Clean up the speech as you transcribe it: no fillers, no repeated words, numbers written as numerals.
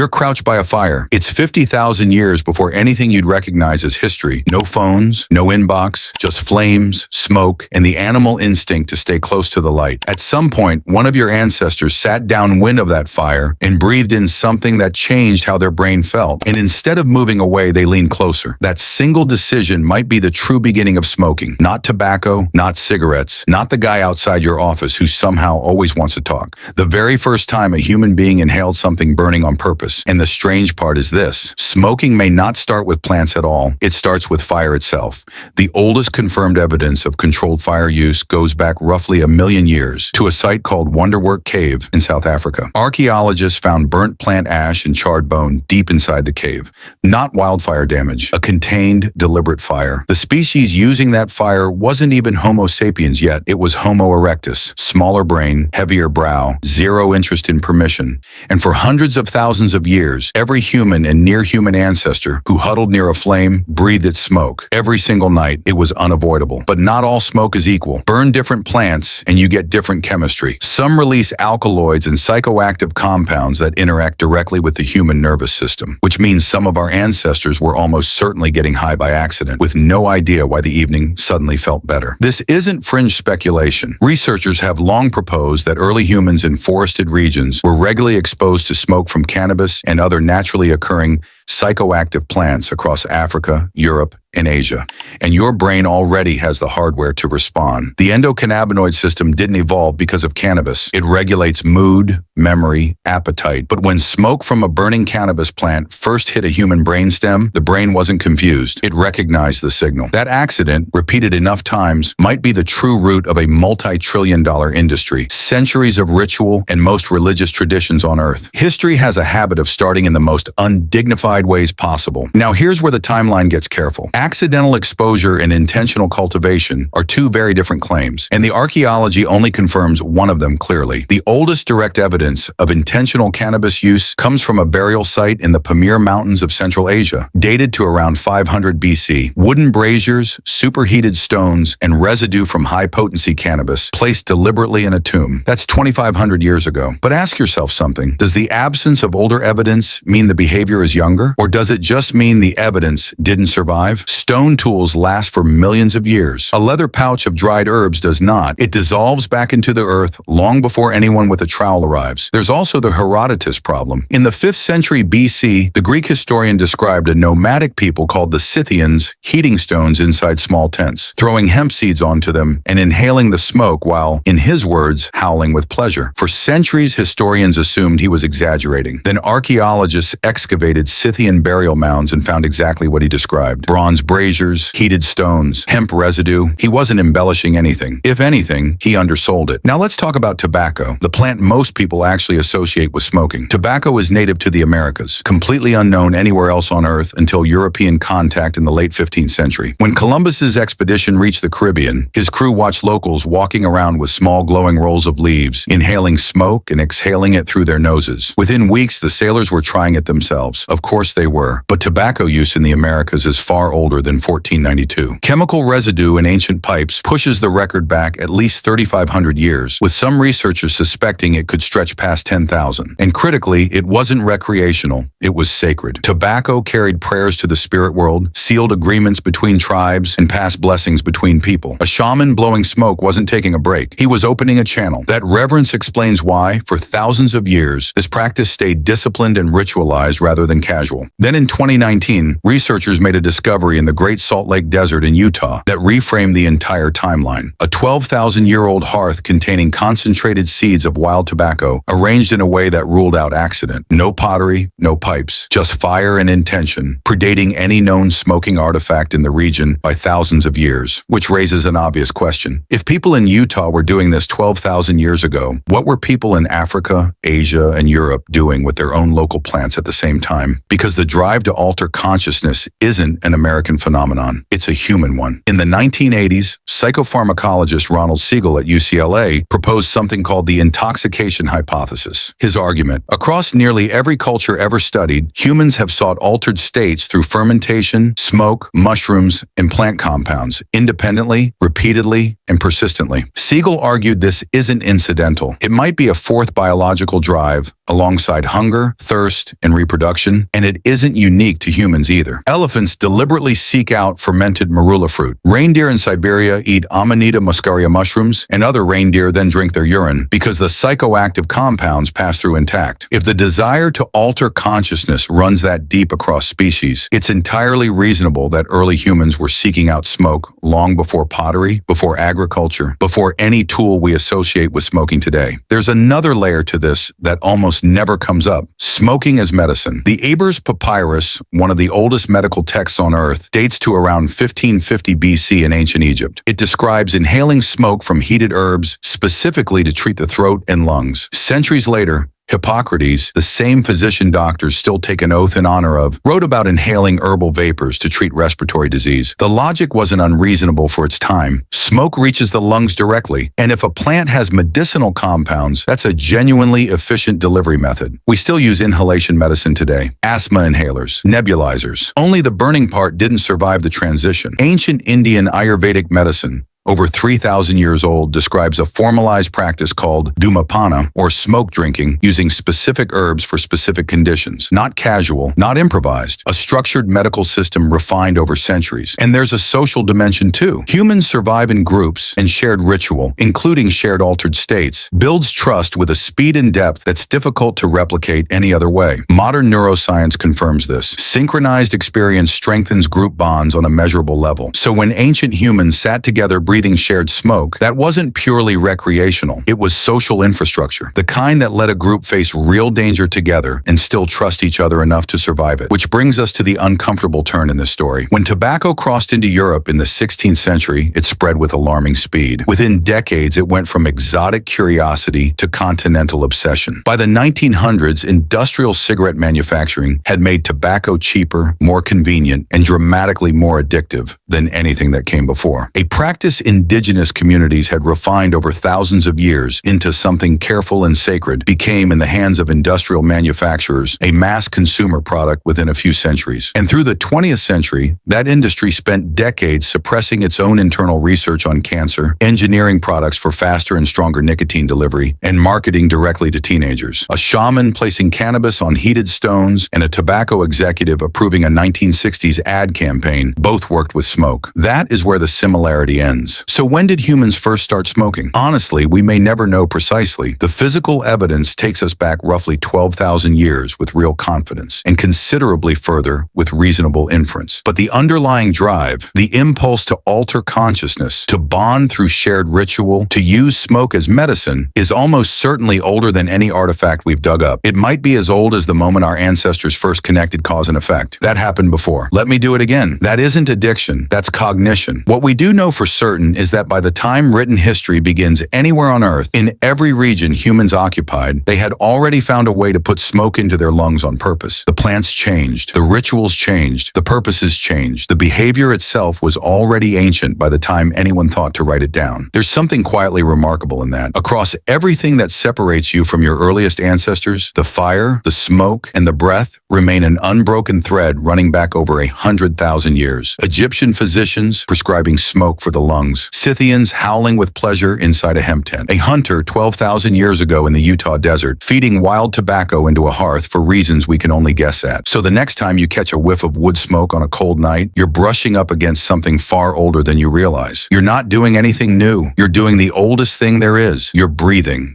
You're crouched by a fire. It's 50,000 years before anything you'd recognize as history. No phones, no inbox, just flames, smoke, and the animal instinct to stay close to the light. At some point, one of your ancestors sat downwind of that fire and breathed in something that changed how their brain felt. And instead of moving away, they leaned closer. That single decision might be the true beginning of smoking. Not tobacco, not cigarettes, not the guy outside your office who somehow always wants to talk. The very first time a human being inhaled something burning on purpose. And the strange part is this: smoking may not start with plants at all. It starts with fire itself. The oldest confirmed evidence of controlled fire use goes back roughly 1 million years to a site called Wonderwork Cave in South Africa. Archaeologists found burnt plant ash and charred bone deep inside the cave. Not wildfire damage, a contained, deliberate fire. The species using that fire wasn't even Homo sapiens yet. It was Homo erectus, smaller brain, heavier brow, zero interest in permission. And for hundreds of thousands of years, every human and near-human ancestor who huddled near a flame breathed its smoke. Every single night, it was unavoidable. But not all smoke is equal. Burn different plants and you get different chemistry. Some release alkaloids and psychoactive compounds that interact directly with the human nervous system, which means some of our ancestors were almost certainly getting high by accident, with no idea why the evening suddenly felt better. This isn't fringe speculation. Researchers have long proposed that early humans in forested regions were regularly exposed to smoke from cannabis and other naturally occurring psychoactive plants across Africa, Europe, and Asia. And your brain already has the hardware to respond. The endocannabinoid system didn't evolve because of cannabis. It regulates mood, memory, appetite. But when smoke from a burning cannabis plant first hit a human brainstem, the brain wasn't confused. It recognized the signal. That accident, repeated enough times, might be the true root of a multi-trillion-dollar industry, centuries of ritual and most religious traditions on Earth. History has a habit of starting in the most undignified ways possible. Now here's where the timeline gets careful. Accidental exposure and intentional cultivation are two very different claims, and the archaeology only confirms one of them clearly. The oldest direct evidence of intentional cannabis use comes from a burial site in the Pamir Mountains of Central Asia, dated to around 500 BC. Wooden braziers, superheated stones, and residue from high-potency cannabis placed deliberately in a tomb. That's 2,500 years ago. But ask yourself something. Does the absence of older evidence mean the behavior is younger? Or does it just mean the evidence didn't survive? Stone tools last for millions of years. A leather pouch of dried herbs does not. It dissolves back into the earth long before anyone with a trowel arrives. There's also the Herodotus problem. In the 5th century BC, the Greek historian described a nomadic people called the Scythians heating stones inside small tents, throwing hemp seeds onto them and inhaling the smoke while, in his words, howling with pleasure. For centuries, historians assumed he was exaggerating. Then archaeologists excavated Scythian burial mounds and found exactly what he described. Bronze braziers, heated stones, hemp residue. He wasn't embellishing anything. If anything, he undersold it. Now let's talk about tobacco, the plant most people actually associate with smoking. Tobacco is native to the Americas, completely unknown anywhere else on Earth until European contact in the late 15th century. When Columbus's expedition reached the Caribbean, his crew watched locals walking around with small glowing rolls of leaves, inhaling smoke and exhaling it through their noses. Within weeks, the sailors were trying it themselves. Of course they were. But tobacco use in the Americas is far older than 1492. Chemical residue in ancient pipes pushes the record back at least 3,500 years, with some researchers suspecting it could stretch past 10,000. And critically, it wasn't recreational, it was sacred. Tobacco carried prayers to the spirit world, sealed agreements between tribes, and passed blessings between people. A shaman blowing smoke wasn't taking a break. He was opening a channel. That reverence explains why, for thousands of years, this practice stayed disciplined and ritualized rather than casual. Then in 2019, researchers made a discovery in the Great Salt Lake Desert in Utah that reframed the entire timeline. A 12,000-year-old hearth containing concentrated seeds of wild tobacco arranged in a way that ruled out accident. No pottery, no pipes, just fire and intention, predating any known smoking artifact in the region by thousands of years, which raises an obvious question. If people in Utah were doing this 12,000 years ago, what were people in Africa, Asia, and Europe doing with their own local plants at the same time? Because because the drive to alter consciousness isn't an American phenomenon. It's a human one. In the 1980s, psychopharmacologist Ronald Siegel at UCLA proposed something called the intoxication hypothesis. His argument: across nearly every culture ever studied, humans have sought altered states through fermentation, smoke, mushrooms, and plant compounds, independently, repeatedly, and persistently. Siegel argued this isn't incidental. It might be a fourth biological drive, alongside hunger, thirst, and reproduction, and it isn't unique to humans either. Elephants deliberately seek out fermented marula fruit. Reindeer in Siberia eat Amanita muscaria mushrooms, and other reindeer then drink their urine because the psychoactive compounds pass through intact. If the desire to alter consciousness runs that deep across species, it's entirely reasonable that early humans were seeking out smoke long before pottery, before agriculture, before any tool we associate with smoking today. There's another layer to this that almost never comes up: smoking as medicine. The Ebers Papyrus, one of the oldest medical texts on Earth, dates to around 1550 BC in ancient Egypt. It describes inhaling smoke from heated herbs specifically to treat the throat and lungs. Centuries later, Hippocrates, the same physician doctors still take an oath in honor of, wrote about inhaling herbal vapors to treat respiratory disease. The logic wasn't unreasonable for its time. Smoke reaches the lungs directly, and if a plant has medicinal compounds, that's a genuinely efficient delivery method. We still use inhalation medicine today. Asthma inhalers, nebulizers. Only the burning part didn't survive the transition. Ancient Indian Ayurvedic medicine, over 3,000 years old, describes a formalized practice called dhumapana, or smoke drinking, using specific herbs for specific conditions. Not casual, not improvised. A structured medical system refined over centuries. And there's a social dimension too. Humans survive in groups, and shared ritual, including shared altered states, builds trust with a speed and depth that's difficult to replicate any other way. Modern neuroscience confirms this. Synchronized experience strengthens group bonds on a measurable level. So when ancient humans sat together breathing shared smoke, that wasn't purely recreational. It was social infrastructure, the kind that let a group face real danger together and still trust each other enough to survive it. Which brings us to the uncomfortable turn in this story. When tobacco crossed into Europe in the 16th century, it spread with alarming speed. Within decades, it went from exotic curiosity to continental obsession. By the 1900s, industrial cigarette manufacturing had made tobacco cheaper, more convenient, and dramatically more addictive than anything that came before. A practice indigenous communities had refined over thousands of years into something careful and sacred became, in the hands of industrial manufacturers, a mass consumer product within a few centuries. And through the 20th century, that industry spent decades suppressing its own internal research on cancer, engineering products for faster and stronger nicotine delivery, and marketing directly to teenagers. A shaman placing cannabis on heated stones and a tobacco executive approving a 1960s ad campaign both worked with smoke. That is where the similarity ends. So when did humans first start smoking? Honestly, we may never know precisely. The physical evidence takes us back roughly 12,000 years with real confidence, and considerably further with reasonable inference. But the underlying drive, the impulse to alter consciousness, to bond through shared ritual, to use smoke as medicine, is almost certainly older than any artifact we've dug up. It might be as old as the moment our ancestors first connected cause and effect. That happened before. Let me do it again. That isn't addiction, that's cognition. What we do know for certain is that by the time written history begins anywhere on Earth, in every region humans occupied, they had already found a way to put smoke into their lungs on purpose. The plants changed, the rituals changed, the purposes changed. The behavior itself was already ancient by the time anyone thought to write it down. There's something quietly remarkable in that. Across everything that separates you from your earliest ancestors, the fire, the smoke, and the breath remain an unbroken thread running back over 100,000 years. Egyptian physicians prescribing smoke for the lungs. Scythians howling with pleasure inside a hemp tent. A hunter 12,000 years ago in the Utah desert feeding wild tobacco into a hearth for reasons we can only guess at. So the next time you catch a whiff of wood smoke on a cold night, you're brushing up against something far older than you realize. You're not doing anything new. You're doing the oldest thing there is. You're breathing.